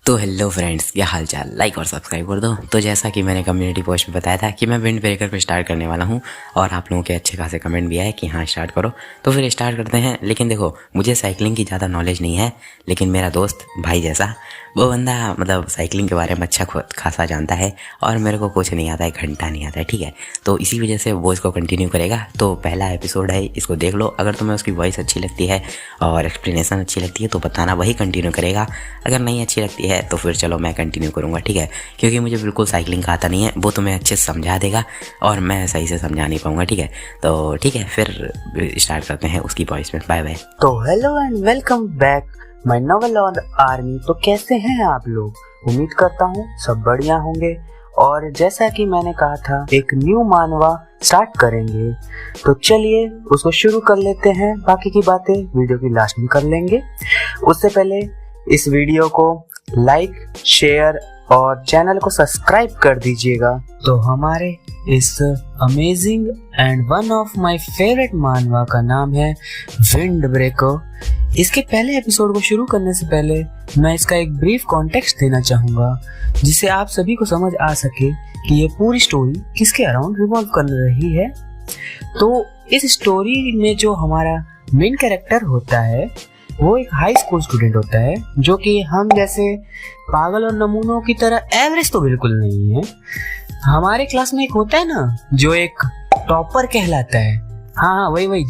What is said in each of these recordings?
तो hello friends, क्या हाल चाल। लाइक और सब्सक्राइब कर दो। तो जैसा कि मैंने कम्युनिटी पोस्ट में बताया था कि मैं विंड ब्रेकर पे स्टार्ट करने वाला हूं और आप लोगों के अच्छे खासे कमेंट भी आए कि हाँ स्टार्ट करो, तो फिर स्टार्ट करते हैं। लेकिन देखो, मुझे साइकिलिंग की ज़्यादा नॉलेज नहीं है, लेकिन मेरा दोस्त भाई जैसा वो बंदा मतलब साइकिलिंग के बारे में अच्छा खासा जानता है और मेरे को कुछ नहीं आता है, घंटा नहीं आता है, ठीक है। तो इसी वजह से वो इसको कंटिन्यू करेगा। तो पहला एपिसोड है, इसको देख लो। अगर तुम्हें उसकी वॉइस अच्छी लगती है और एक्सप्लेनेशन अच्छी लगती है तो बताना, वही कंटिन्यू करेगा। अगर नहीं अच्छी लगती है तो फिर चलो मैं कंटिन्यू करूँगा, ठीक है। क्योंकि मुझे बिल्कुल साइकिलिंग का आता नहीं है, वो तुम्हें अच्छे से समझा देगा और मैं सही से समझा नहीं पाऊँगा, ठीक है। तो ठीक है, फिर स्टार्ट करते हैं उसकी वॉइस में। Bye bye. तो hello and welcome back my novel on the army. तो कैसे हैं आप लोग? उम्मीद करता हूँ सब बढ़िया होंगे। और जैसा कि मैंने कहा था, एक न्यू मानवा स्टार्ट करेंगे, तो चलिए उसको शुरू कर लेते हैं। बाकी की बातें वीडियो की लास्ट में कर लेंगे। उससे पहले इस वीडियो को लाइक, शेयर और चैनल को सब्सक्राइब कर दीजिएगा। तो हमारे इस amazing and one of my favourite मानवा का नाम है विंड ब्रेकर। इसके पहले एपिसोड को शुरू करने से पहले मैं इसका एक ब्रीफ कॉन्टेक्स्ट देना चाहूँगा, जिससे आप सभी को समझ आ सके कि ये पूरी स्टोरी किसके अराउंड रिवॉल्व कर रही है। तो इस स्टोरी में जो हमारा मेन कैरेक्टर होता है वो एक हाई स्कूल स्टूडेंट होता है, जो कि हम जैसे पागल और नमूनों की तरह एवरेज तो बिल्कुल नहीं है। हमारे क्लास में एक होता है ना जो एक टॉपर कहलाता है। हाँ, वही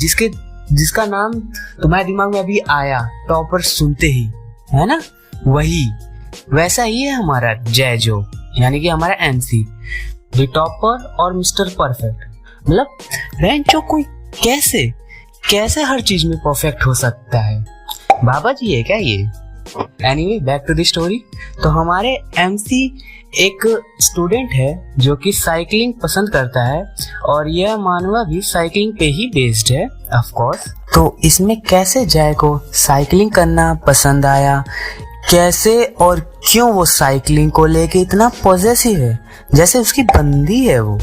जिसका नाम तुम्हारे दिमाग में अभी आया टॉपर सुनते ही, है ना, वही। वैसा ही है हमारा जैजो, यानी कि हमारा एमसी, द टॉपर और मिस्टर परफेक्ट। मतलब रेंचो कोई कैसे हर चीज में परफेक्ट हो सकता है? बाबा जी है क्या ये? Anyway, back to the story. तो हमारे एमसी एक स्टूडेंट है जो कि साइकिलिंग पसंद करता है और यह मानवा भी साइकिलिंग पे ही बेस्ड है, ऑफ कोर्स। तो इसमें कैसे जय को साइकिलिंग करना पसंद आया, कैसे और क्यों वो साइकिलिंग को लेके इतना पॉजेसिव है, जैसे उसकी बंदी है वो,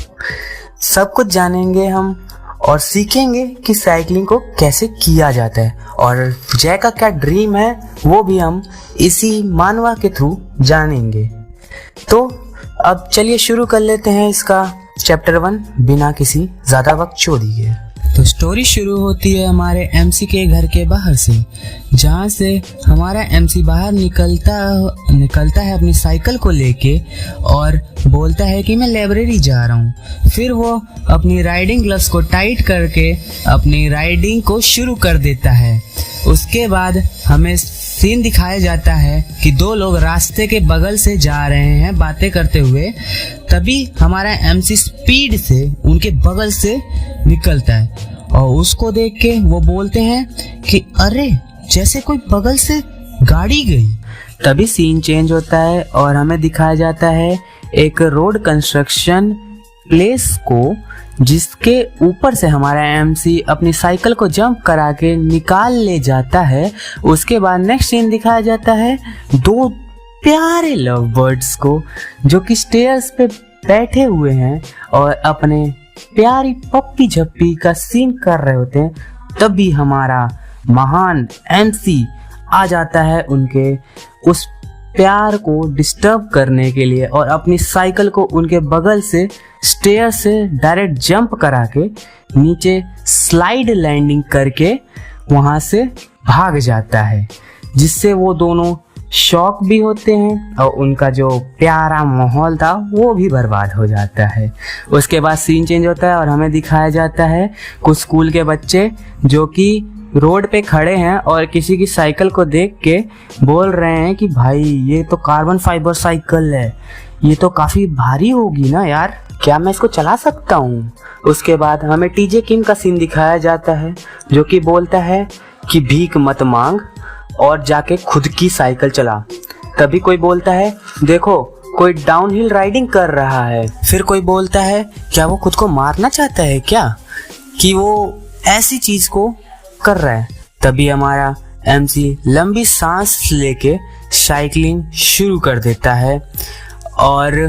सब कुछ जानेंगे हम और सीखेंगे कि साइकिलिंग को कैसे किया जाता है। और जय का क्या ड्रीम है वो भी हम इसी मानवा के थ्रू जानेंगे। तो अब चलिए शुरू कर लेते हैं इसका चैप्टर 1 बिना किसी ज्यादा वक्त चोरी के। तो स्टोरी शुरू होती है हमारे एमसी के घर के बाहर से, जहाँ से हमारा एमसी बाहर निकलता है अपनी साइकिल को लेके और बोलता है कि मैं लाइब्रेरी जा रहा हूँ। फिर वो अपनी राइडिंग ग्लव्स को टाइट करके अपनी राइडिंग को शुरू कर देता है। उसके बाद हमें सीन दिखाया जाता है कि दो लोग रास्ते के बगल से जा रहे हैं बातें करते हुए। तभी हमारा एमसी स्पीड से उनके बगल से निकलता है और उसको देख के वो बोलते हैं कि अरे, जैसे कोई बगल से गाड़ी गई। तभी सीन चेंज होता है और हमें दिखाया जाता है एक रोड कंस्ट्रक्शन प्लेस को, जिसके ऊपर से हमारा एमसी अपनी साइकिल को जंप करा के निकाल ले जाता है। उसके बाद नेक्स्ट सीन दिखाया जाता है दो प्यारे लव बर्ड्स को, जो कि स्टेयर्स पे बैठे हुए हैं और अपने प्यारी पप्पी झप्पी का सीन कर रहे होते हैं। तभी हमारा महान एमसी आ जाता है उनके उस प्यार को डिस्टर्ब करने के लिए और अपनी साइकिल को उनके बगल से स्टेयर से डायरेक्ट जंप करा के नीचे स्लाइड लैंडिंग करके वहां से भाग जाता है, जिससे वो दोनों शॉक भी होते हैं और उनका जो प्यारा माहौल था वो भी बर्बाद हो जाता है। उसके बाद सीन चेंज होता है और हमें दिखाया जाता है कुछ स्कूल के बच्चे जो कि रोड पे खड़े हैं और किसी की साइकिल को देख के बोल रहे हैं कि भाई ये तो कार्बन फाइबर साइकिल है, ये तो काफी भारी होगी ना यार, क्या मैं इसको चला सकता हूँ? उसके बाद हमें टीजे किम का सीन दिखाया जाता है जो कि बोलता है कि भीख मत मांग और जाके खुद की साइकिल चला। तभी कोई बोलता है देखो कोई डाउनहिल राइडिंग कर रहा है। फिर कोई बोलता है क्या वो खुद को मारना चाहता है क्या, कि वो ऐसी चीज को कर रहा है। तभी हमारा एमसी लंबी सांस लेके साइकिलिंग शुरू कर देता है और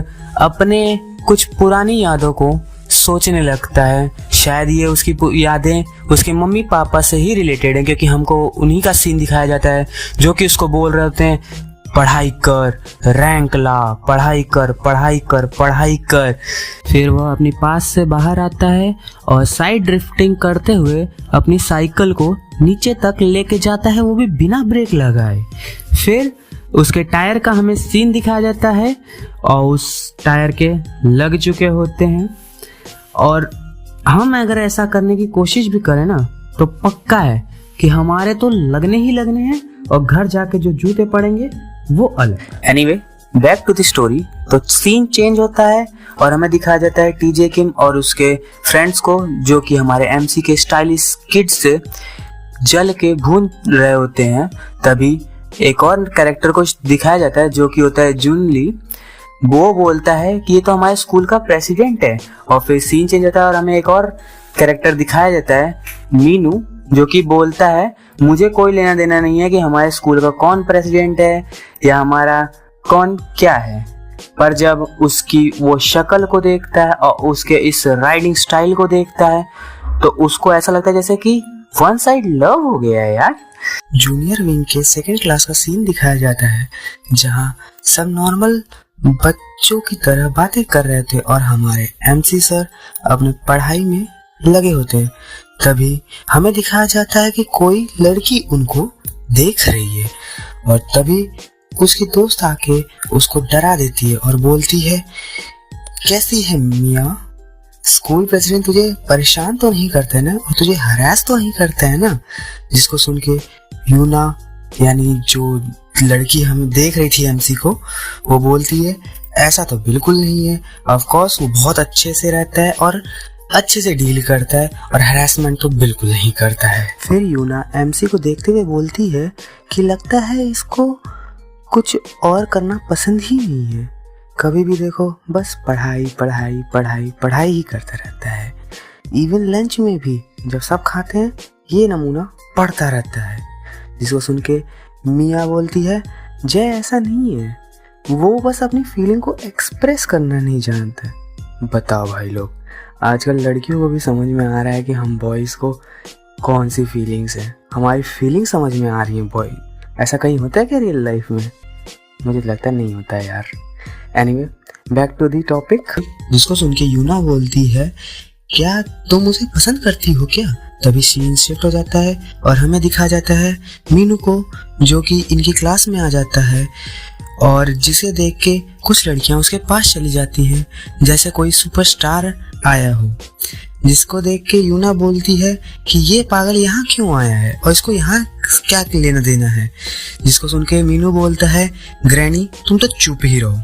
अपने कुछ पुरानी यादों को सोचने लगता है। शायद ये उसकी यादें उसके मम्मी पापा से ही रिलेटेड हैं, क्योंकि हमको उन्हीं का सीन दिखाया जाता है जो कि उसको बोल रहे होते हैं पढ़ाई कर, रैंक ला, पढ़ाई कर पढ़ाई कर पढ़ाई कर। फिर वह अपनी पास से बाहर आता है और साइड ड्रिफ्टिंग करते हुए अपनी साइकिल को नीचे तक लेके जाता है, वो भी बिना ब्रेक लगाए। फिर उसके टायर का हमें सीन दिखाया जाता है और उस टायर के लग चुके होते हैं। और हम अगर ऐसा करने की कोशिश भी करें ना तो पक्का है कि हमारे तो लगने ही लगने हैं और घर जाके जो जूते पड़ेंगे वो अलग। Anyway, back to the story. तो सीन चेंज होता है और हमें दिखाया जाता है टीजे किम और उसके फ्रेंड्स को, जो कि हमारे एमसी के स्टाइलिश किड्स से जल के भून रहे होते हैं। तभी एक और कैरेक्टर को दिखाया जाता है जो कि होता है जुन ली। वो बोलता है कि ये तो हमारे स्कूल का प्रेसिडेंट है। और फिर सीन चेंज होता है और हमें एक और कैरेक्टर दिखाया जाता है, मीनू, जो कि बोलता है मुझे कोई लेना देना नहीं है कि हमारे स्कूल का कौन प्रेसिडेंट है या हमारा कौन क्या है। पर जब उसकी वो शक्ल को देखता है और उसके इस राइडिंग स्टाइल को देखता है तो उसको ऐसा लगता है जैसे कि वन साइड लव हो गया है यार। जूनियर विंग के सेकंड क्लास का सीन दिखाया जाता है जहां सब नॉर्मल बच्चों की तरह बातें कर रहे थे और हमारे एमसी सर अपने पढ़ाई में लगे होते हैं। तभी हमें दिखाया जाता है कि कोई लड़की उनको देख रही है और तभी उसकी दोस्त आके उसको डरा देती है और बोलती है, कैसी है मिया, स्कूल प्रेसिडेंट तुझे परेशान तो नहीं करते ना और तुझे हरास तो नहीं करते हैं ना। जिसको सुन के यूना, यानी जो लड़की हमें देख रही थी एमसी को, वो बोलती है ऐसा तो बिल्कुल नहीं है। ऑफ कोर्स वो बहुत अच्छे से रहता है और अच्छे से डील करता है और हैरेसमेंट तो बिल्कुल नहीं करता है। फिर यूना एमसी को देखते हुए बोलती है कि लगता है इसको कुछ और करना पसंद ही नहीं है, कभी भी देखो बस पढ़ाई पढ़ाई पढ़ाई पढ़ाई ही करता रहता है। इवन लंच में भी जब सब खाते हैं ये नमूना पढ़ता रहता है। जिसको सुन के मिया बोलती है, जय ऐसा नहीं है, वो बस अपनी फीलिंग को एक्सप्रेस करना नहीं जानता। बताओ भाई लोग, आजकल लड़कियों को भी समझ में आ रहा है कि हम बॉयज़ को कौन सी फीलिंग्स है, हमारी फीलिंग समझ में आ रही है बॉय। ऐसा कहीं होता है क्या रियल लाइफ में? मुझे लगता नहीं होता है यार। Anyway, back to the topic. जिसको सुन के यूना बोलती है, क्या तुम मुझे पसंद करती हो क्या? तभी सीन शिफ्ट हो जाता है और हमें दिखा जाता है मीनू को, जो कि इनकी क्लास में आ जाता है और जिसे देख के कुछ लड़कियां उसके पास चली जाती हैं जैसे कोई सुपरस्टार आया हो। जिसको देख के यूना बोलती है कि ये पागल यहाँ क्यों आया है और इसको यहाँ क्या लेना देना है। जिसको सुन के मीनू बोलता है, ग्रैनी तुम तो चुप ही रहो,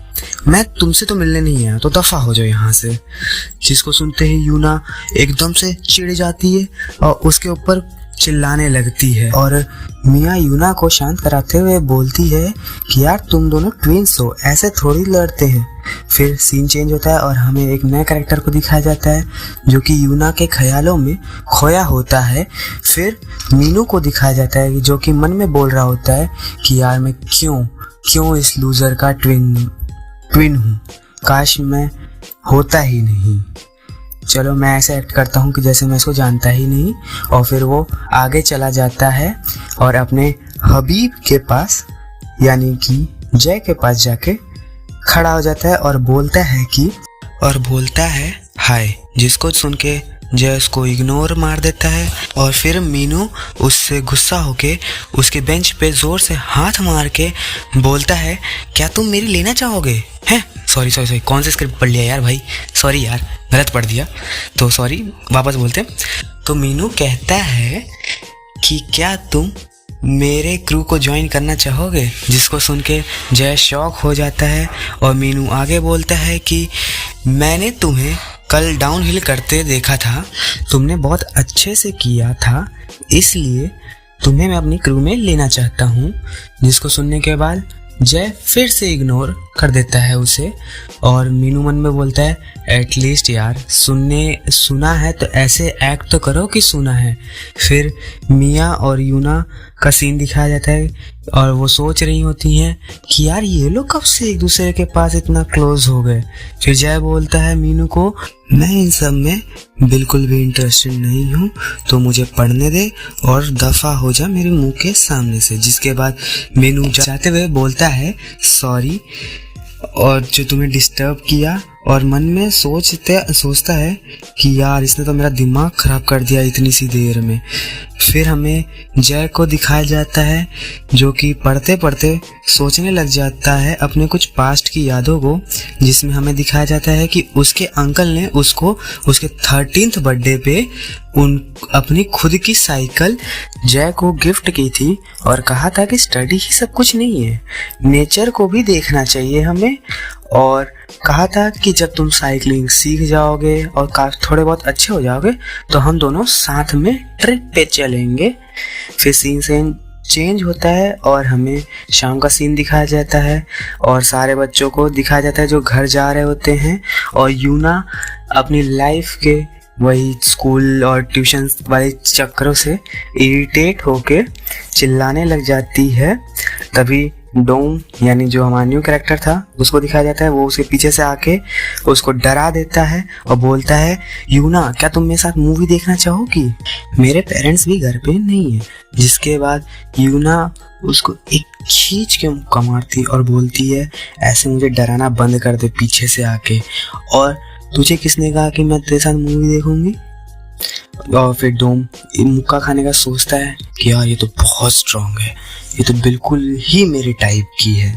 मैं तुमसे तो मिलने नहीं आया, तो दफा हो जाओ यहाँ से। जिसको सुनते ही यूना एकदम से चिढ़ जाती है और उसके ऊपर चिल्लाने लगती है और मिया यूना को शांत कराते हुए बोलती है कि यार तुम दोनों ट्विंस हो, ऐसे थोड़ी लड़ते हैं। फिर सीन चेंज होता है और हमें एक नए कैरेक्टर को दिखाया जाता है जो कि यूना के ख्यालों में खोया होता है। फिर मीनू को दिखाया जाता है जो कि मन में बोल रहा होता है कि यार मैं क्यों इस लूजर का ट्विन हूँ, काश मैं होता ही नहीं। चलो मैं ऐसे एक्ट करता हूँ कि जैसे मैं इसको जानता ही नहीं। और फिर वो आगे चला जाता है और अपने हबीब के पास यानी कि जय के पास जाके खड़ा हो जाता है और बोलता है हाय। जिसको सुन के जय उसको इग्नोर मार देता है और फिर मीनू उससे गुस्सा होके उसके बेंच पे जोर से हाथ मार के बोलता है, क्या तुम मेरी लेना चाहोगे? हैं? सॉरी कौन सी स्क्रिप्ट पढ़ लिया यार भाई, सॉरी यार गलत पढ़ दिया, तो सॉरी वापस बोलते। तो मीनू कहता है कि क्या तुम मेरे क्रू को ज्वाइन करना चाहोगे? जिसको सुन के जय शॉक हो जाता है और मीनू आगे बोलता है कि मैंने तुम्हें कल डाउनहिल करते देखा था, तुमने बहुत अच्छे से किया था, इसलिए तुम्हें मैं अपनी क्रू में लेना चाहता हूँ। जिसको सुनने के बाद जय फिर से इग्नोर कर देता है उसे और मीनू मन में बोलता है, एटलीस्ट यार सुना है तो ऐसे एक्ट तो करो कि सुना है। फिर मिया और यूना का सीन दिखाया जाता है और वो सोच रही होती हैं कि यार ये लोग कब से एक दूसरे के पास इतना क्लोज हो गए। फिर जय बोलता है मीनू को, मैं इन सब में बिल्कुल भी इंटरेस्टेड नहीं हूँ, तो मुझे पढ़ने दे और दफा हो जा मेरे मुंह के सामने से। जिसके बाद मीनू जाते हुए बोलता है सॉरी और जो तुम्हें डिस्टर्ब किया, और मन में सोचता है कि यार इसने तो मेरा दिमाग खराब कर दिया इतनी सी देर में। फिर हमें जय को दिखाया जाता है जो कि पढ़ते पढ़ते सोचने लग जाता है अपने कुछ पास्ट की यादों को, जिसमें हमें दिखाया जाता है कि उसके अंकल ने उसको उसके 13th बर्थडे पे अपनी खुद की साइकिल जय को गिफ्ट की थी और कहा था कि स्टडी ही सब कुछ नहीं है, नेचर को भी देखना चाहिए हमें। और कहा था कि जब तुम साइकिलिंग सीख जाओगे और थोड़े बहुत अच्छे हो जाओगे तो हम दोनों साथ में ट्रिप पे चलेंगे। फिर सीन चेंज होता है और हमें शाम का सीन दिखाया जाता है और सारे बच्चों को दिखाया जाता है जो घर जा रहे होते हैं, और यूना अपनी लाइफ के वही स्कूल और ट्यूशन वाले चक्करों से इरिटेट होके चिल्लाने लग जाती है। तभी डोम यानी जो हमारा न्यू कैरेक्टर था उसको दिखाया जाता है, वो उसके पीछे से आके उसको डरा देता है और बोलता है यूना क्या तुम मेरे साथ मूवी देखना चाहोगी, मेरे पेरेंट्स भी घर पे नहीं है। जिसके बाद यूना उसको एक खींच के मुक्का मारती और बोलती है ऐसे मुझे डराना बंद कर दे पीछे से आके, और तुझे किसने कहा कि मैं तेरे साथ मूवी देखूंगी। और फिर डोम मुक्का खाने का सोचता है कि यार ये तो बहुत स्ट्रांग है, ये तो बिल्कुल ही मेरे टाइप की है,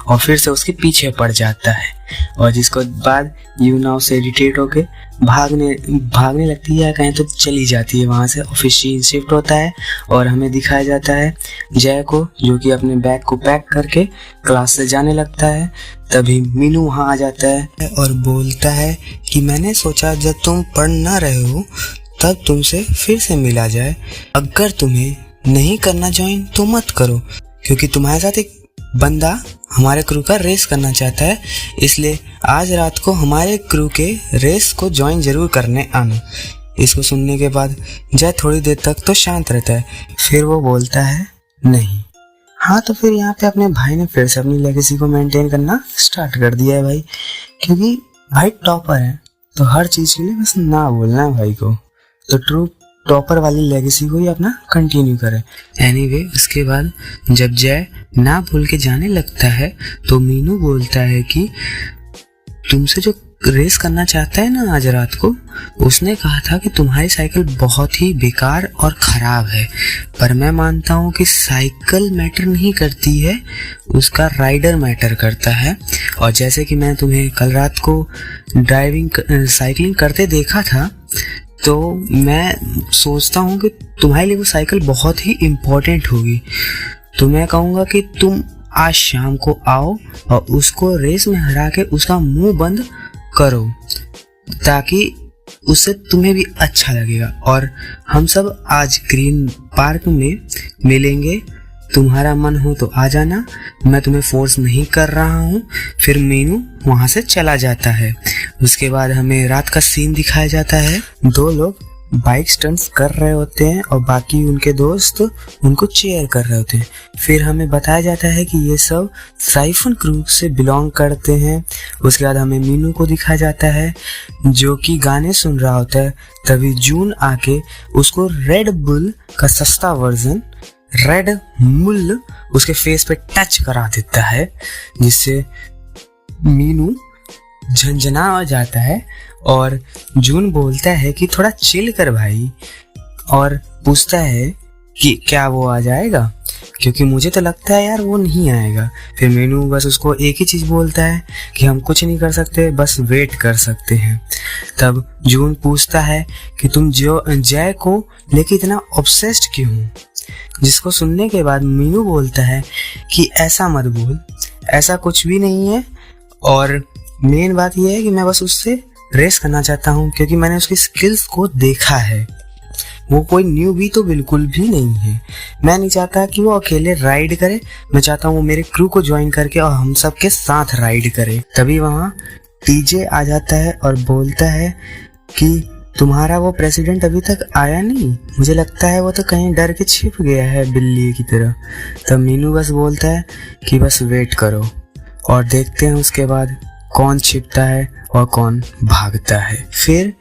और फिर से उसके पीछे पड़ जाता है। और जिसको बाद यूना उससे इरिटेट होके भागने लगती है, कहीं तो चली जाती है वहाँ से। और फिर सीन शिफ्ट होता है और हमें दिखाया जाता है जय को जो कि अपने बैग को पैक करके क्लास से जाने लगता है। तभी मीनू वहाँ आ जाता है और बोलता है कि मैंने सोचा जब तुम पढ़ ना रहे हो तब तुमसे फिर से मिला जाए, अगर तुम्हें नहीं करना ज्वाइन तो मत करो, क्योंकि तुम्हारे साथ एक बंदा हमारे क्रू का रेस करना चाहता है, इसलिए आज रात को हमारे क्रू के रेस को ज्वाइन जरूर करने आना। इसको सुनने के बाद जय थोड़ी देर तक तो शांत रहता है, फिर वो बोलता है नहीं। हाँ तो फिर यहाँ पे अपने भाई ने फिर से अपनी लेगेसी को मेंटेन करना स्टार्ट कर दिया है भाई, क्योंकि भाई टॉपर है तो हर चीज के लिए बस ना बोलना है भाई को, तो ट्रू टॉपर वाली लेगेसी को ही अपना कंटिन्यू करे। एनीवे उसके बाद जब जय ना भूल के जाने लगता है तो मीनू बोलता है कि तुमसे जो रेस करना चाहता है ना आज रात को, उसने कहा था कि तुम्हारी साइकिल बहुत ही बेकार और ख़राब है, पर मैं मानता हूँ कि साइकिल मैटर नहीं करती है, उसका राइडर मैटर करता है। और जैसे कि मैं तुम्हें कल रात को साइकिलिंग करते देखा था, तो मैं सोचता हूँ कि तुम्हारे लिए वो साइकिल बहुत ही इम्पोर्टेंट होगी, तो मैं कहूँगा कि तुम आज शाम को आओ और उसको रेस में हरा के उसका मुंह बंद करो, ताकि उससे तुम्हें भी अच्छा लगेगा। और हम सब आज ग्रीन पार्क में मिलेंगे, तुम्हारा मन हो तो आ जाना, मैं तुम्हें फोर्स नहीं कर रहा हूँ। फिर मीनू वहाँ से चला जाता है। उसके बाद हमें रात का सीन दिखाया जाता है, दो लोग बाइक स्टंट्स कर रहे होते हैं और बाकी उनके दोस्त उनको चेयर कर रहे होते हैं। फिर हमें बताया जाता है कि ये सब साइफन क्रू से बिलोंग करते हैं। उसके बाद हमें मीनू को दिखाया जाता है जो कि गाने सुन रहा होता है, तभी जून आके उसको रेड बुल का सस्ता वर्जन रेड मुल उसके फेस पे टच करा देता है, जिससे मीनू झंझना जाता है और जून बोलता है कि थोड़ा चिल कर भाई, और पूछता है कि क्या वो आ जाएगा, क्योंकि मुझे तो लगता है यार वो नहीं आएगा। फिर मीनू बस उसको एक ही चीज़ बोलता है कि हम कुछ नहीं कर सकते, बस वेट कर सकते हैं। तब जून पूछता है कि तुम जय को लेके इतना ऑब्सेस्ड क्यों हो, जिसको सुनने के बाद मीनू बोलता है कि ऐसा मत बोल, ऐसा कुछ भी नहीं है, और मेन बात यह है कि मैं बस उससे रेस करना चाहता हूँ क्योंकि मैंने उसकी स्किल्स को देखा है, वो कोई न्यू भी तो बिल्कुल भी नहीं है। मैं नहीं चाहता कि वो अकेले राइड करे, मैं चाहता हूँ वो मेरे क्रू को ज्वाइन करके और हम सब के साथ राइड करे। तभी वहाँ टीजे आ जाता है और बोलता है कि तुम्हारा वो प्रेसिडेंट अभी तक आया नहीं, मुझे लगता है वो तो कहीं डर के छिप गया है बिल्ली की तरह। तब मीनू बस बोलता है कि बस वेट करो और देखते हैं उसके बाद कौन छिपता है और कौन भागता है। फिर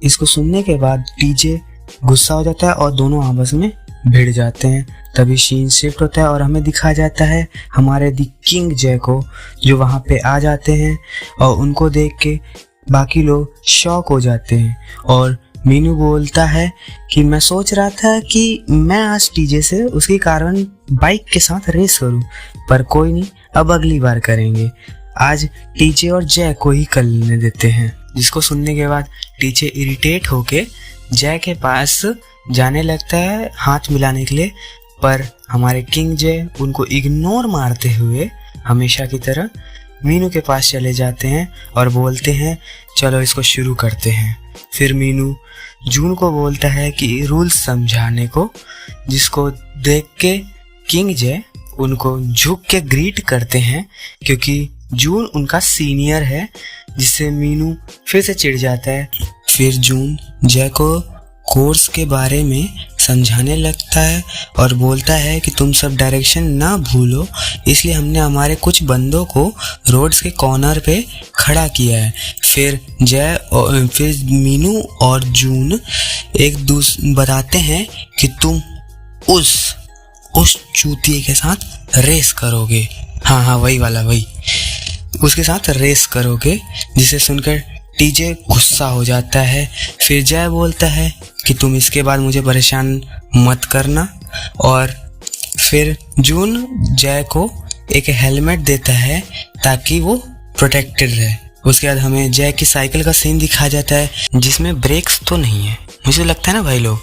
इसको सुनने के बाद टीजे गुस्सा हो जाता है और दोनों आपस में भिड़ जाते हैं। तभी सीन शिफ्ट होता है और हमें दिखा जाता है हमारे दी किंग जय को, जो वहाँ पे आ जाते हैं और उनको देख के बाकी लोग शॉक हो जाते हैं। और मीनू बोलता है कि मैं सोच रहा था कि मैं आज टीजे से उसके कारण बाइक के साथ रेस करूं, पर कोई नहीं, अब अगली बार करेंगे। आज टीजे और जय को ही कर लेने देते हैं। जिसको सुनने के बाद टीजे इरिटेट होके जय के पास जाने लगता है हाथ मिलाने के लिए, पर हमारे किंग जय उनको इग्नोर मारते हुए हमेशा की तरह मीनू के पास चले जाते हैं और बोलते हैं चलो इसको शुरू करते हैं। फिर मीनू जून को बोलता है कि रूल्स समझाने को, जिसको देख के किंग जय उनको झुक के ग्रीट करते हैं क्योंकि जून उनका सीनियर है, जिससे मीनू फिर से चिढ़ जाता है। फिर जून जय को कोर्स के बारे में समझाने लगता है और बोलता है कि तुम सब डायरेक्शन ना भूलो, इसलिए हमने हमारे कुछ बंदों को रोड्स के कॉर्नर पे खड़ा किया है। फिर मीनू और जून एक दूसरे बताते हैं कि तुम उस चूतिए के साथ रेस करोगे। हाँ वही उसके साथ रेस करोगे, जिसे सुनकर टीजे गुस्सा हो जाता है। फिर जय बोलता है कि तुम इसके बाद मुझे परेशान मत करना। और फिर जून जय को एक हेलमेट देता है ताकि वो प्रोटेक्टेड रहे। उसके बाद हमें जय की साइकिल का सीन दिखा जाता है जिसमें ब्रेक्स तो नहीं है। मुझे लगता है ना भाई लोग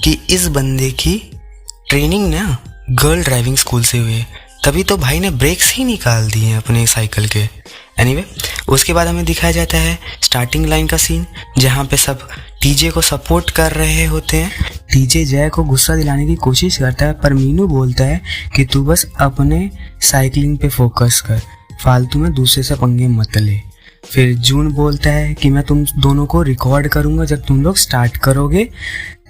कि इस बंदे की ट्रेनिंग ना गर्ल ड्राइविंग स्कूल से हुई है, तभी तो भाई ने ब्रेक्स ही निकाल दिए हैं अपने साइकिल के। एनीवे, उसके बाद हमें दिखाया जाता है स्टार्टिंग लाइन का सीन, जहाँ पे सब टीजे को सपोर्ट कर रहे होते हैं। टीजे जय को गुस्सा दिलाने की कोशिश करता है, पर मीनू बोलता है कि तू बस अपने साइकिलिंग पे फोकस कर, फालतू में दूसरे से पंगे मत ले। फिर जून बोलता है कि मैं तुम दोनों को रिकॉर्ड करूँगा जब तुम लोग स्टार्ट करोगे।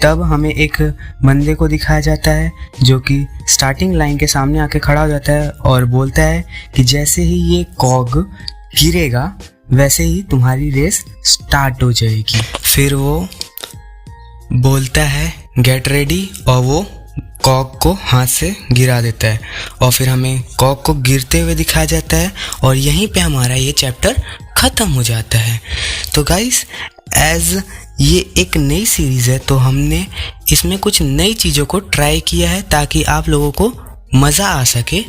तब हमें एक बंदे को दिखाया जाता है जो कि स्टार्टिंग लाइन के सामने आके खड़ा हो जाता है और बोलता है कि जैसे ही ये कॉग गिरेगा वैसे ही तुम्हारी रेस स्टार्ट हो जाएगी। फिर वो बोलता है गेट रेडी और वो कॉक को हाथ से गिरा देता है और फिर हमें कॉक को गिरते हुए दिखाया जाता है और यहीं पे हमारा ये चैप्टर ख़त्म हो जाता है। तो गाइस, एज ये एक नई सीरीज़ है तो हमने इसमें कुछ नई चीज़ों को ट्राई किया है ताकि आप लोगों को मज़ा आ सके।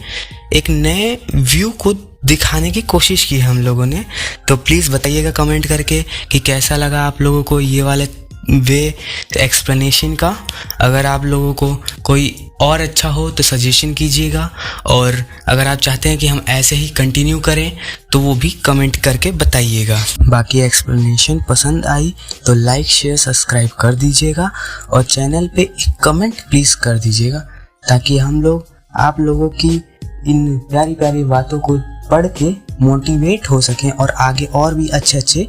एक नए व्यू को दिखाने की कोशिश की हम लोगों ने। तो प्लीज़ बताइएगा कमेंट करके कि कैसा लगा आप लोगों को ये वाले वे एक्सप्लेनेशन का। अगर आप लोगों को कोई और अच्छा हो तो सजेशन कीजिएगा, और अगर आप चाहते हैं कि हम ऐसे ही कंटिन्यू करें तो वो भी कमेंट करके बताइएगा। बाकी एक्सप्लेनेशन पसंद आई तो लाइक शेयर सब्सक्राइब कर दीजिएगा और चैनल पे एक कमेंट प्लीज़ कर दीजिएगा ताकि हम लोग आप लोगों की इन प्यारी प्यारी बातों को पढ़ के मोटिवेट हो सकें और आगे और भी अच्छे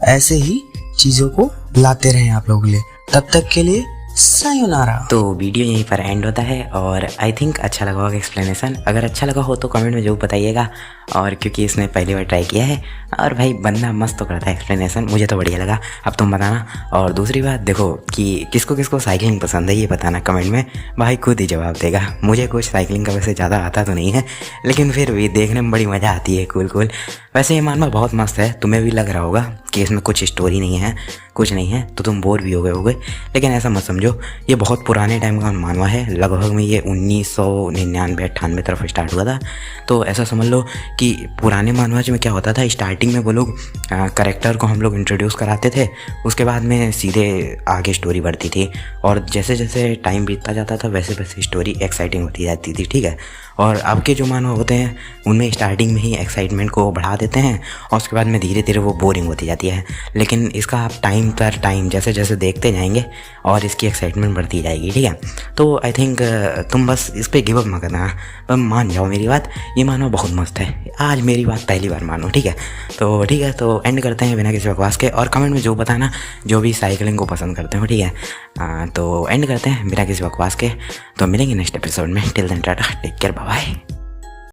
ऐसे ही चीज़ों को लाते रहें आप लोगों के लिए। तब तक के लिए सायोनारा। तो वीडियो यहीं पर एंड होता है और आई थिंक अच्छा लगा होगा एक्सप्लेनेशन। अगर अच्छा लगा हो तो कमेंट में जरूर बताइएगा, और क्योंकि इसने पहली बार ट्राई किया है और भाई बंदा मस्त तो करता है एक्सप्लेनेशन, मुझे तो बढ़िया लगा। अब तुम बताना। और दूसरी बात देखो कि किसको किसको साइकिलिंग पसंद है ये बताना कमेंट में, भाई खुद ही जवाब देगा। मुझे कुछ साइकिलिंग का वैसे ज़्यादा आता तो नहीं है, लेकिन फिर भी देखने में बड़ी मज़ा आती है। कूल। वैसे ये मानवा बहुत मस्त है, तुम्हें भी लग रहा होगा कि इसमें कुछ स्टोरी नहीं है, कुछ नहीं है, तो तुम बोर भी हो गए होगे, लेकिन ऐसा मत समझो। ये बहुत पुराने टाइम का मानवा है, लगभग में ये 1999-98 तरफ स्टार्ट हुआ था। तो ऐसा समझ लो कि पुराने मानवाज में क्या होता था, स्टार्टिंग में वो लोग कैरेक्टर को हम लोग इंट्रोड्यूस कराते थे, उसके बाद में सीधे आगे स्टोरी बढ़ती थी, और जैसे जैसे टाइम बीतता जाता था वैसे वैसे स्टोरी एक्साइटिंग होती जाती थी। ठीक है, और अब के जो मानवा होते हैं उनमें स्टार्टिंग में ही एक्साइटमेंट को बढ़ा देते हैं और उसके बाद में धीरे धीरे वो बोरिंग होती जाती है। लेकिन इसका आप टाइम पर टाइम जैसे जैसे देखते जाएंगे और इसकी एक्साइटमेंट बढ़ती जाएगी। ठीक है, तो आई थिंक तुम बस इस पर गिव अप मत करना, पर मान जाओ मेरी बात, ये मानवा बहुत मस्त है। आज मेरी बात पहली बार मानो, ठीक है। तो ठीक है, तो एंड करते हैं बिना किसी बकवास के, और कमेंट में जो बताना जो भी साइकिलिंग को पसंद करते हो, ठीक है। तो एंड करते हैं बिना किसी बकवास के। तो मिलेंगे नेक्स्ट एपिसोड में। Till then tata, take care, bye bye.